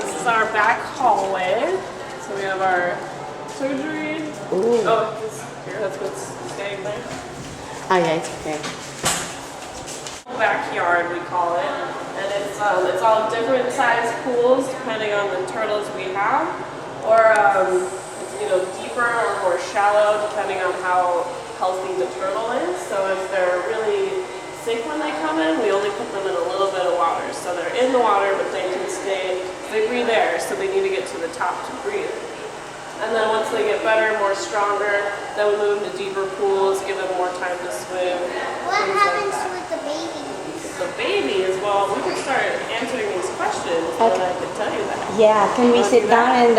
this is our back hallway. So we have our surgery. Ooh. Oh, here, that's what's staying there. Oh yeah, it's okay. Backyard, we call it. And it's all different size pools depending on the turtles we have. Or, deeper or more shallow depending on how healthy the turtle is. So if they're really sick when they come in, we only put them in a little bit of water. So they're in the water, but they can stay, they breathe air, so they need to get to the top to breathe. And then once they get better, more stronger, then we move them to deeper pools, give them more time to swim. What happens with the baby? The baby as well, we can start answering these questions, and I can tell you that. Yeah, can we sit down and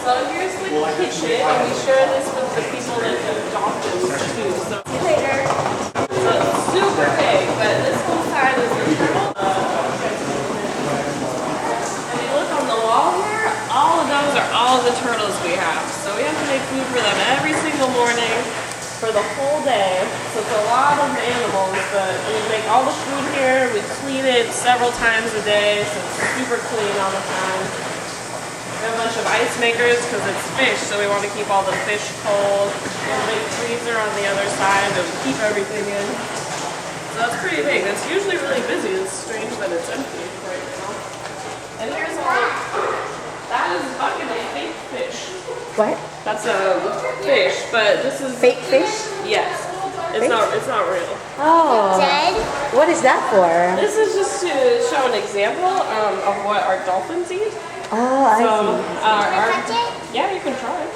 So here's the kitchen, and we share this with the people that do dolphins too. So see you later. So it's super big, but this whole side is the turtle. And you look on the wall here, all of those are all the turtles we have. So we have to make food for them every single morning for the whole day. So it's a lot of animals, but we make all the food here. We clean it several times a day, so it's super clean all the time. We have a bunch of ice makers because it's fish, so we want to keep all the fish cold. We have a big freezer on the other side that we keep everything in. So that's pretty big. It's usually really busy. It's strange that it's empty right now. And here's all. That is a bucket of fake fish. what? That's a fish, but this is Fake fish? Yes. It's not real. Oh. Dead? What is that for? This is just to show an example of what our dolphins eat. Oh, I So, see. Can I touch it? yeah, you can try it.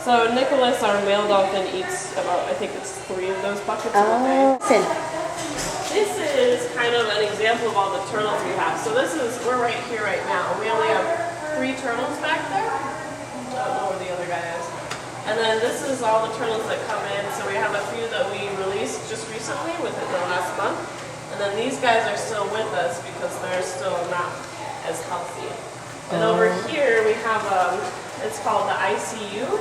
So Nicholas, our male dolphin, eats about, I think it's 3 of those buckets a day. Oh, listen. This is kind of an example of all the turtles we have. So we're right here right now. We only have 3 turtles back there. I don't know where the other guy is. And then this is all the turtles that come in. So we have a few that we released just recently within the last month. And then these guys are still with us because they're still not as healthy. And over here we have, it's called the ICU,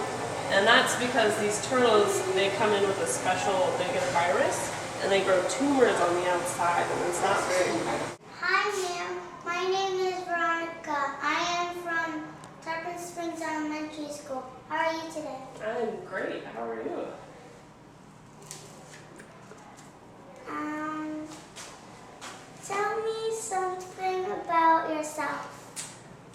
and that's because these turtles, they come in with they get a virus, and they grow tumors on the outside, and it's not very good. Hi, ma'am. My name is Veronica. I am from Tarpon Springs Elementary School. How are you today? I'm great, how are you? Tell me something about yourself.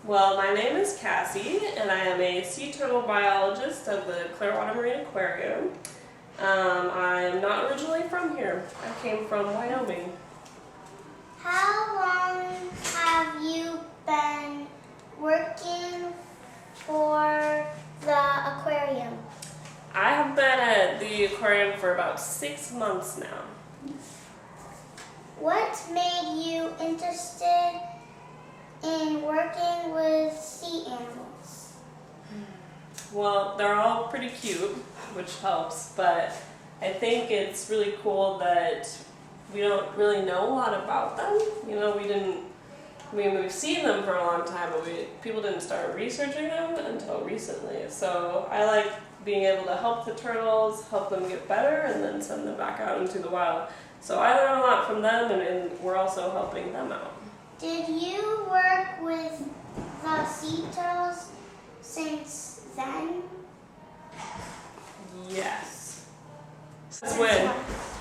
Well, my name is Cassie, and I am a sea turtle biologist of the Clearwater Marine Aquarium. I'm not originally from here. I came from Wyoming. How long have you been working for the aquarium? I have been at the aquarium for about 6 months now. What made you interested in working with sea animals? Well, they're all pretty cute, which helps, but I think it's really cool that we don't really know a lot about them. We've seen them for a long time, but people didn't start researching them until recently. So I like being able to help the turtles, help them get better, and then send them back out into the wild. So I learn a lot from them, and we're also helping them out. Did you work with the sea turtles since then? Yes.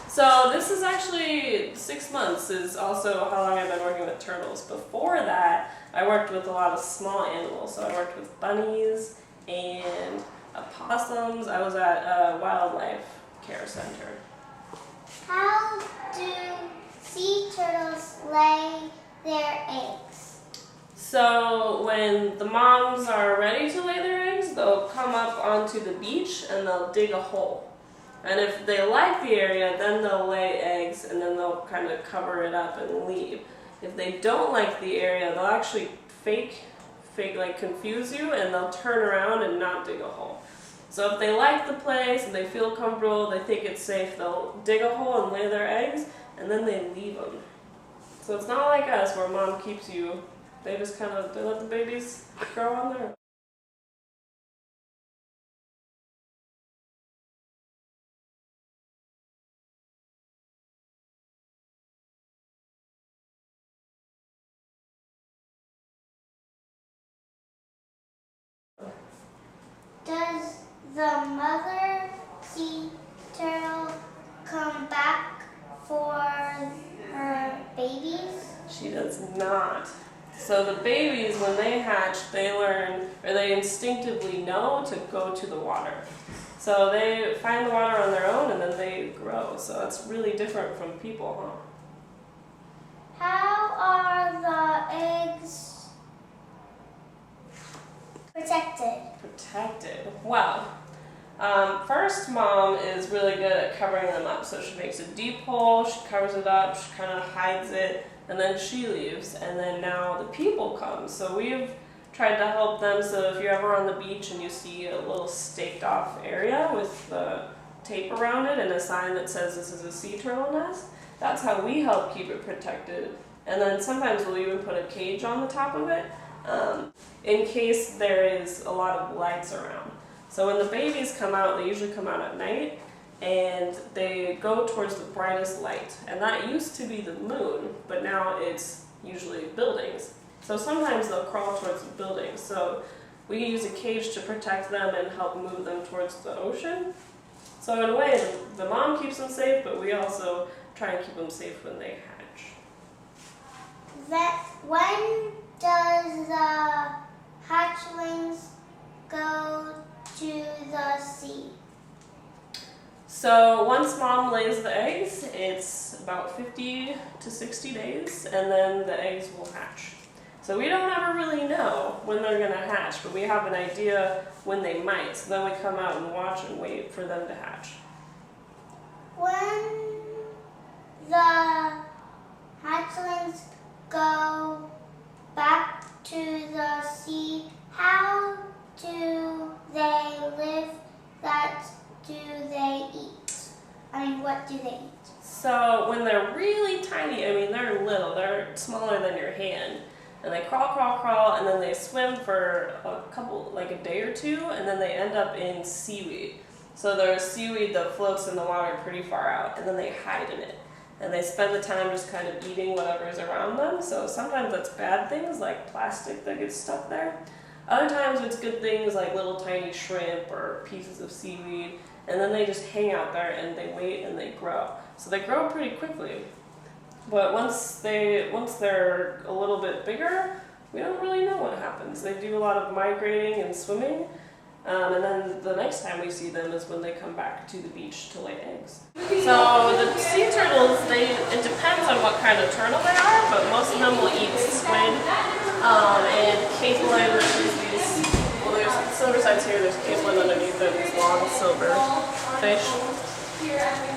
So this is actually 6 months is also how long I've been working with turtles. Before that, I worked with a lot of small animals. So I worked with bunnies and opossums. I was at a wildlife care center. How do sea turtles lay their eggs? So when the moms are ready to lay their eggs, they'll come up onto the beach and they'll dig a hole. And if they like the area, then they'll lay eggs and then they'll kind of cover it up and leave. If they don't like the area, they'll actually fake like confuse you, and they'll turn around and not dig a hole. So if they like the place and they feel comfortable, they think it's safe, they'll dig a hole and lay their eggs, and then they leave them. So it's not like us where mom keeps you. They just they let the babies grow on their own. does the mother sea turtle come back for her babies? She does not. So the babies, when they hatch, they learn, or they instinctively know to go to the water. So they find the water on their own and then they grow. So it's really different from people, huh? How are the eggs protected? Protected. Well, first mom is really good at covering them up. So she makes a deep hole, she covers it up, she kind of hides it, and then she leaves. And then now the people come. So we've tried to help them. So if you're ever on the beach and you see a little staked off area with the tape around it and a sign that says this is a sea turtle nest, that's how we help keep it protected. And then sometimes we'll even put a cage on the top of it in case there is a lot of lights around. So when the babies come out, they usually come out at night and they go towards the brightest light. And that used to be the moon, but now it's usually buildings. So sometimes they'll crawl towards the buildings. So we use a cage to protect them and help move them towards the ocean. So in a way, the mom keeps them safe, but we also try and keep them safe when they hatch. When does the hatchlings go to the sea? So once mom lays the eggs, it's about 50 to 60 days, and then the eggs will hatch. So we don't ever really know when they're going to hatch, but we have an idea when they might. So then we come out and watch and wait for them to hatch. When the hatchlings go back to the sea, how do they live? That do they eat? What do they eat? So when they're really tiny, they're little, they're smaller than your hand, and they crawl, and then they swim for a day or two, and then they end up in seaweed. So there's seaweed that floats in the water pretty far out, and then they hide in it. And they spend the time just kind of eating whatever's around them. So sometimes that's bad things like plastic that gets stuck there. Other times it's good things like little tiny shrimp or pieces of seaweed. And then they just hang out there and they wait and they grow. So they grow pretty quickly. But once they're a little bit bigger, we don't really know what happens. They do a lot of migrating and swimming. And then the next time we see them is when they come back to the beach to lay eggs. So the sea turtles, it depends on what kind of turtle they are, but most of them will eat squid and capelin, which is there's silver sides here, there's capelin underneath there, these long silver fish.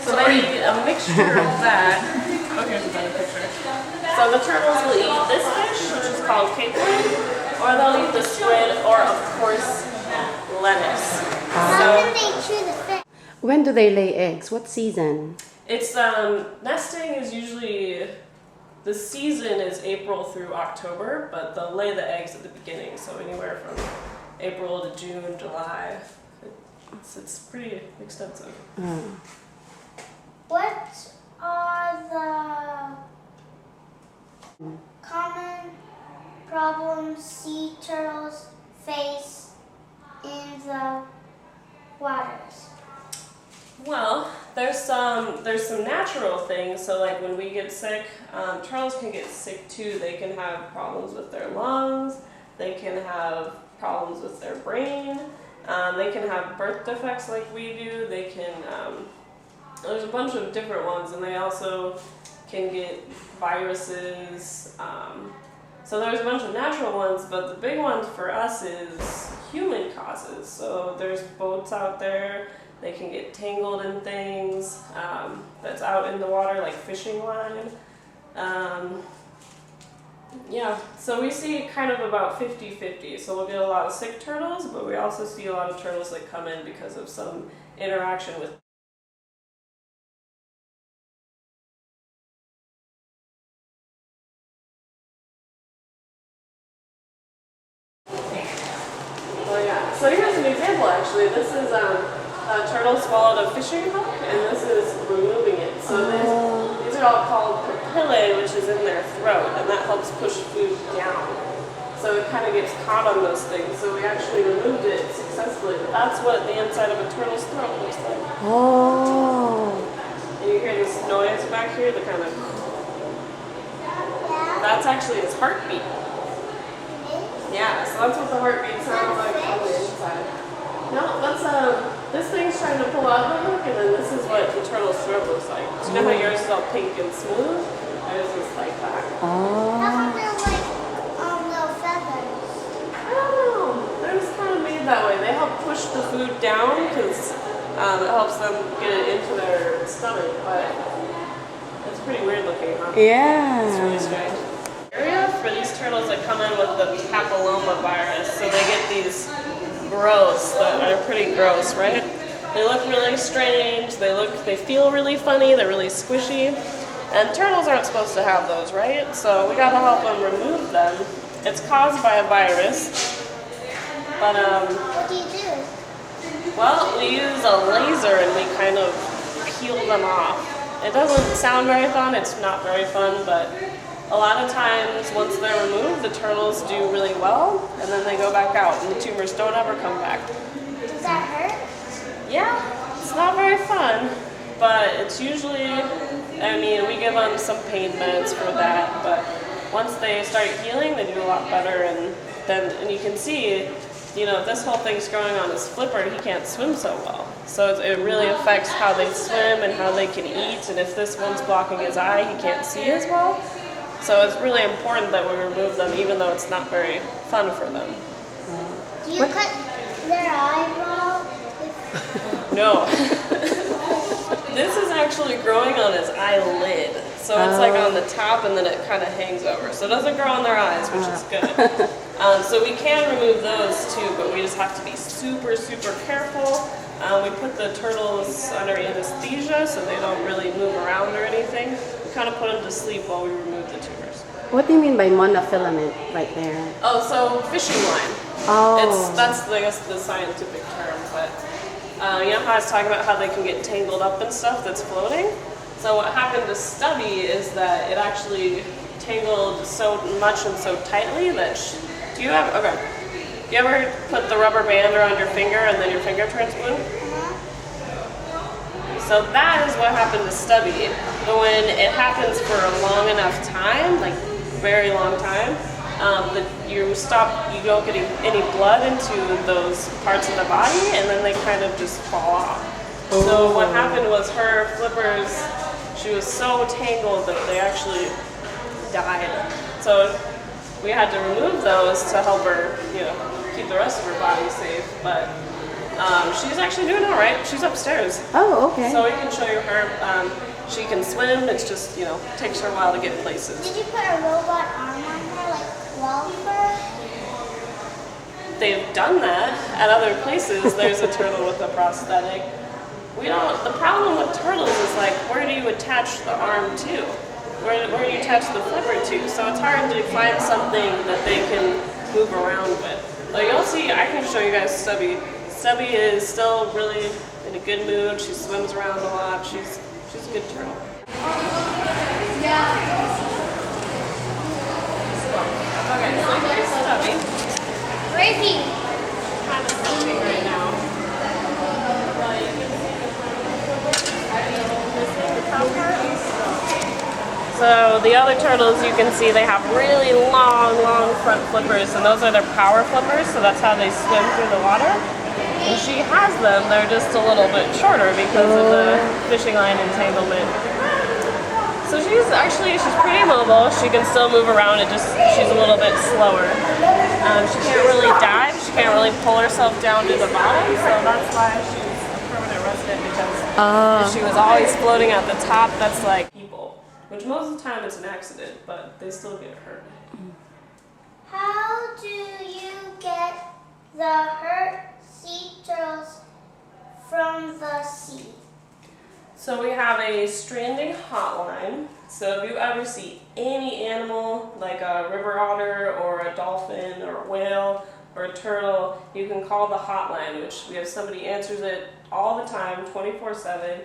So they eat a mixture of that. Oh, here's another picture. So the turtles will eat this fish, which is called capelin, or they'll eat the squid, or of course, lettuce. How can they chew the fish? When do they lay eggs? What season? It's nesting is usually, the season is April through October, but they'll lay the eggs at the beginning, so anywhere from April to June, July. It's pretty extensive. What are the common problems sea turtles face in the waters? Well, there's some natural things. So like when we get sick, turtles can get sick too. They can have problems with their lungs. They can have problems with their brain. They can have birth defects like we do. They can, there's a bunch of different ones, and they also can get viruses. So there's a bunch of natural ones, but the big one for us is human causes. So there's boats out there. They can get tangled in things that's out in the water, like fishing line. Yeah, so we see kind of about 50-50. So we'll get a lot of sick turtles, but we also see a lot of turtles that come in because of some interaction with. Oh yeah, so here's an example actually. This is a turtle swallowed a fishing hook, and this is removing it. So these are all called papillae, which is in their throat, and that helps push food down. So it kind of gets caught on those things. So we actually removed it successfully. But that's what the inside of a turtle's throat looks like. Oh. And you hear this noise back here, the kind of... Yeah. That's actually its heartbeat. Yeah, so that's what the heartbeat sounds like on the inside. No, that's this thing's trying to pull out the hook, and then this is what the turtle's throat looks like. Do you know how yours is all pink and smooth? Ours is like that. Oh. How come they're like little feathers? I don't know. They're just kind of made that way. They help push the food down because it helps them get it into their stomach, but it's pretty weird looking, huh? Yeah. It's really strange. Area for these turtles that come in with the papilloma virus, so they get these growths that are pretty gross, right? They look really strange, they feel really funny, they're really squishy, and turtles aren't supposed to have those, right? So we gotta help them remove them. It's caused by a virus, but What do you do? well, we use a laser and we kind of peel them off. It doesn't sound very fun, it's not very fun, but a lot of times, once they're removed, the turtles do really well, and then they go back out, and the tumors don't ever come back. Does that hurt? Yeah, it's not very fun, but it's usually, I mean, we give them some pain meds for that, but once they start healing, they do a lot better, and you can see, you know, if this whole thing's growing on his flipper, he can't swim so well. So it really affects how they swim and how they can eat, and if this one's blocking his eye, he can't see as well. So it's really important that we remove them, even though it's not very fun for them. Do you cut their eyebrow? No. This is actually growing on his eyelid. So it's like on the top and then it kind of hangs over. So it doesn't grow on their eyes, which is good. So we can remove those too, but we just have to be super, super careful. We put the turtles under anesthesia so they don't really move around or anything. We kind of put them to sleep while we remove the tumors. What do you mean by monofilament right there? Oh, so fishing line. Oh. That's I guess the scientific term, but you know how I was talking about how they can get tangled up in stuff that's floating? So what happened to Stubby is that it actually tangled so much and so tightly that do you ever put the rubber band around your finger and then your finger turns blue? So that is what happened to Stubby. But when it happens for a long enough time, like very long time, you don't get any blood into those parts of the body, and then they kind of just fall off. So what happened was her flippers, she was so tangled that they actually died. So we had to remove those to help her, you know, keep the rest of her body safe. But she's actually doing all right. She's upstairs. Oh, okay. So we can show you her. She can swim. It's just, you know, takes her a while to get places. Did you put a robot arm on her, like Welfare? They've done that at other places. There's a turtle with a prosthetic. The problem with turtles is like, where do you attach the arm to? Where do you attach the flipper to? So it's hard to find something that they can move around with. Like you'll see, I can show you guys Stubby. Stubby is still really in a good mood. She swims around a lot. She's a good turtle. Yeah. Okay, so here's Stubby. Where is he? Kind of sleeping right now. So the other turtles, you can see they have really long front flippers, and those are their power flippers, so that's how they swim through the water. And she has them, they're just a little bit shorter because of the fishing line entanglement. So she's pretty mobile. She can still move around, she's a little bit slower. She can't really dive, she can't really pull herself down to the bottom, so that's why she's a permanent resident, because if she was always floating at the top, that's like people. Which most of the time it's an accident, but they still get hurt. How do you get the hurt sea turtles from the sea? So we have a stranding hotline. So if you ever see any animal, like a river otter or a dolphin or a whale or a turtle, you can call the hotline, which we have somebody answers it all the time, 24/7.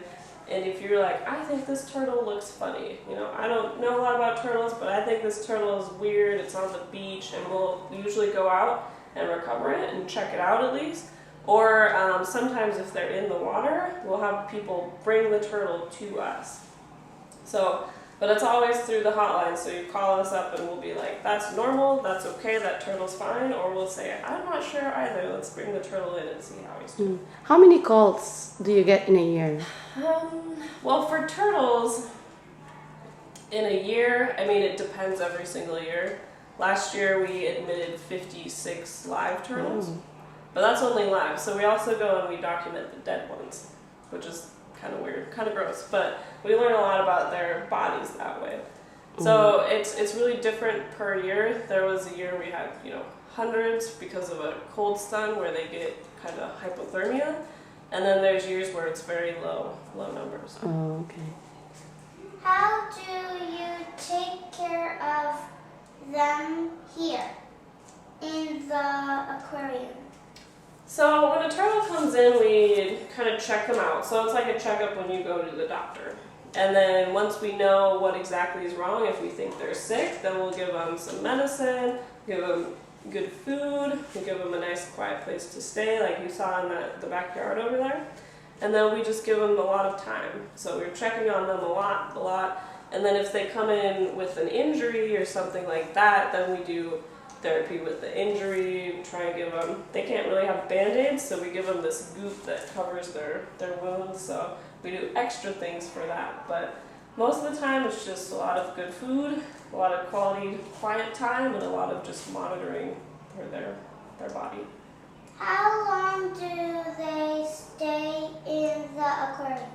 And if you're like, I think this turtle looks funny, you know, I don't know a lot about turtles, but I think this turtle is weird, it's on the beach, and we'll usually go out and recover it and check it out at least. Or sometimes if they're in the water, we'll have people bring the turtle to us. So, but it's always through the hotline, so you call us up and we'll be like, that's normal, that's okay, that turtle's fine, or we'll say, I'm not sure either, let's bring the turtle in and see how he's doing. How many calls do you get in a year? Well, for turtles, in a year, I mean, it depends every single year. Last year we admitted 56 live turtles, but that's only live, so we also go and we document the dead ones, which is kind of weird, kind of gross, but we learn a lot about their bodies that way. So it's really different per year. There was a year we had, you know, hundreds because of a cold stun where they get kind of hypothermia, and then there's years where it's very low numbers. Oh, okay. How do you take care of them here in the aquarium? So when a turtle comes in, we kind of check them out. So it's like a checkup when you go to the doctor. And then once we know what exactly is wrong, if we think they're sick, then we'll give them some medicine, give them good food, we give them a nice quiet place to stay, like you saw in the backyard over there. And then we just give them a lot of time. So we're checking on them a lot. And then if they come in with an injury or something like that, then we do therapy with the injury, try and give them, they can't really have band-aids, so we give them this goop that covers their wounds, so we do extra things for that. But most of the time it's just a lot of good food, a lot of quality quiet time, and a lot of just monitoring for their body. How long do they stay in the aquarium?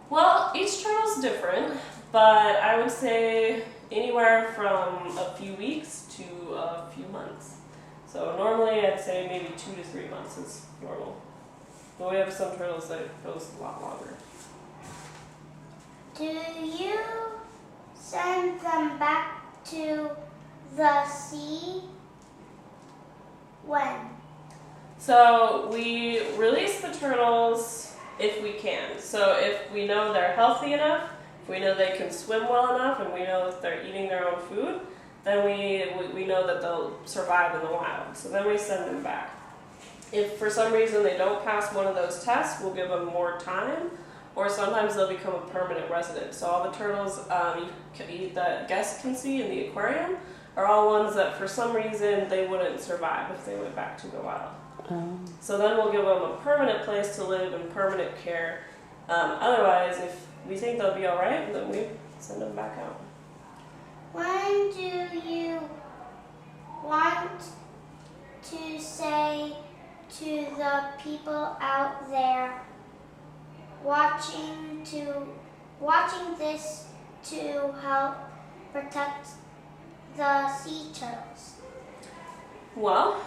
Well, each turtle's different, but I would say anywhere from a few weeks to a few months. So normally I'd say maybe 2 to 3 months is normal. But we have some turtles that it goes a lot longer. Do you send them back to the sea? When? So we release the turtles if we can. So if we know they're healthy enough, if we know they can swim well enough, and we know that they're eating their own food, then we know that they'll survive in the wild. So then we send them back. If for some reason they don't pass one of those tests, we'll give them more time, or sometimes they'll become a permanent resident. So all the turtles that guests can see in the aquarium are all ones that for some reason they wouldn't survive if they went back to the wild. So then we'll give them a permanent place to live and permanent care. Otherwise, if we think they'll be all right, then we send them back out. When do you want to say to the people out there watching this to help protect the sea turtles? Well,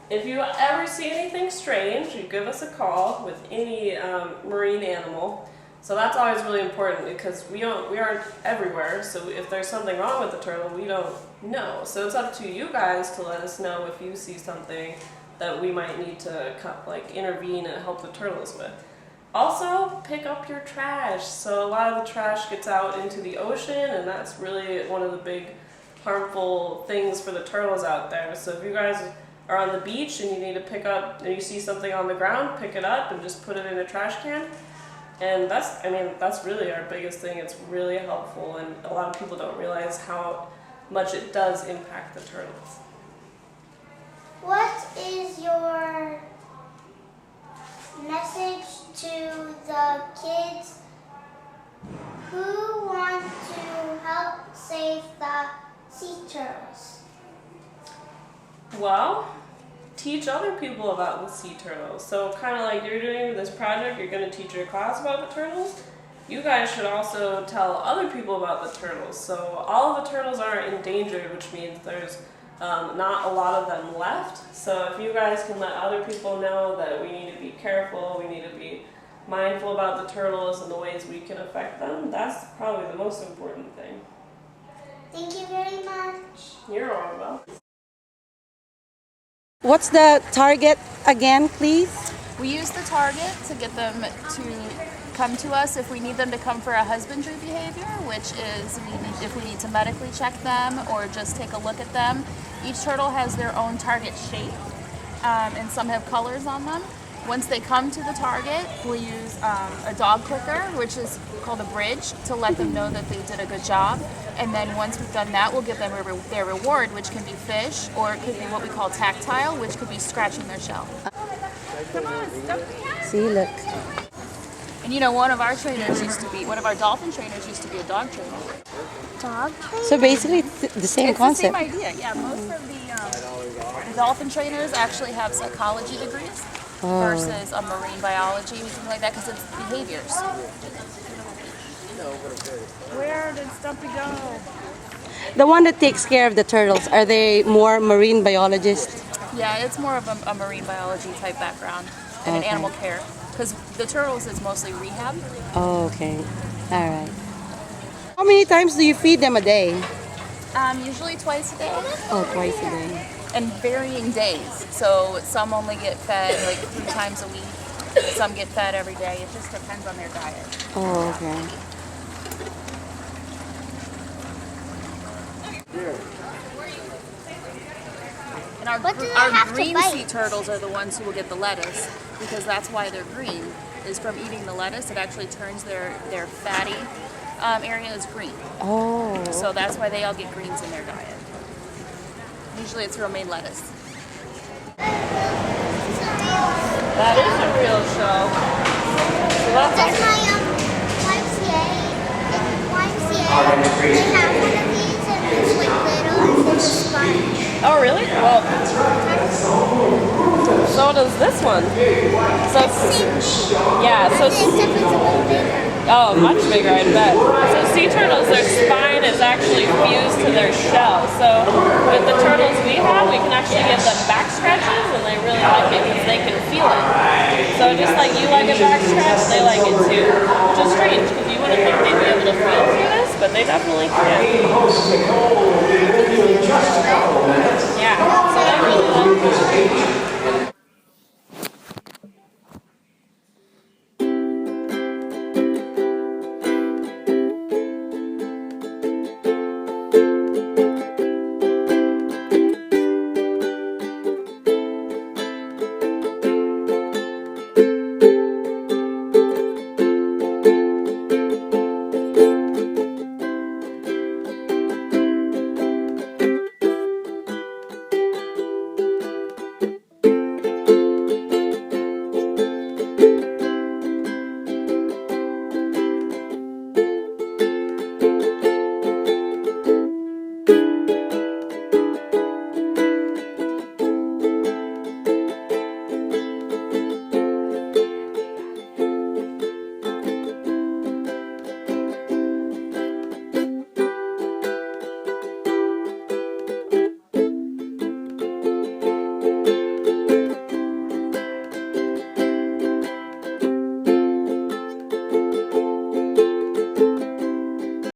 if you ever see anything strange, you give us a call with any marine animal. So that's always really important because we aren't everywhere. So if there's something wrong with the turtle, we don't know. So it's up to you guys to let us know if you see something that we might need to intervene and help the turtles with. Also, pick up your trash. So a lot of the trash gets out into the ocean, and that's really one of the big harmful things for the turtles out there. So if you guys are on the beach and you need to pick up, and you see something on the ground, pick it up and just put it in a trash can. And that's really our biggest thing. It's really helpful, and a lot of people don't realize how much it does impact the turtles. What is your message to the kids who want to help save the sea turtles? Well, teach other people about the sea turtles. So kind of like you're doing this project, you're going to teach your class about the turtles. You guys should also tell other people about the turtles. So all of the turtles are endangered, which means there's not a lot of them left. So if you guys can let other people know that we need to be careful, we need to be mindful about the turtles and the ways we can affect them, that's probably the most important thing. Thank you very much. You're all welcome. What's the target again, please? We use the target to get them to come to us if we need them to come for a husbandry behavior, which is if we need to medically check them or just take a look at them. Each turtle has their own target shape, and some have colors on them. Once they come to the target, we'll use a dog clicker, which is called a bridge, to let them know that they did a good job. And then once we've done that, we'll give them their reward, which can be fish, or it could be what we call tactile, which could be scratching their shell. Come on, stop the cat. See, look. And one of our dolphin trainers used to be a dog trainer. Dog trainer? So basically, it's the same concept. It's the same idea, yeah. Most of the dolphin trainers actually have psychology degrees versus a marine biology or something like that, because it's behaviors. Where did Stumpy go? The one that takes care of the turtles, are they more marine biologists? Yeah, it's more of a marine biology type background and an animal care, because the turtles is mostly rehab. Oh, okay. All right. How many times do you feed them a day? Usually twice a day. Oh, twice a day. And varying days. So some only get fed like 3 times a week. Some get fed every day. It just depends on their diet. Oh, okay. And our green sea turtles are the ones who will get the lettuce, because that's why they're green, is from eating the lettuce. It actually turns their fatty areas green. Oh. So that's why they all get greens in their diet. Usually it's romaine lettuce. That is a real show. So that's That's my YMCA. They have one of these and it's like little and it's sponge. Oh, really? Well, so does this one. So Except it's a little bigger. oh, much bigger, I bet. So sea turtles, their spine is actually fused to their shell. So with the turtles we have, we can actually give them back scratches, and they really like it because they can feel it. So just like you like a back scratch, they like it too. Which is strange because you wouldn't think they'd be able to feel through this, but they definitely can. Yeah, so they really like it.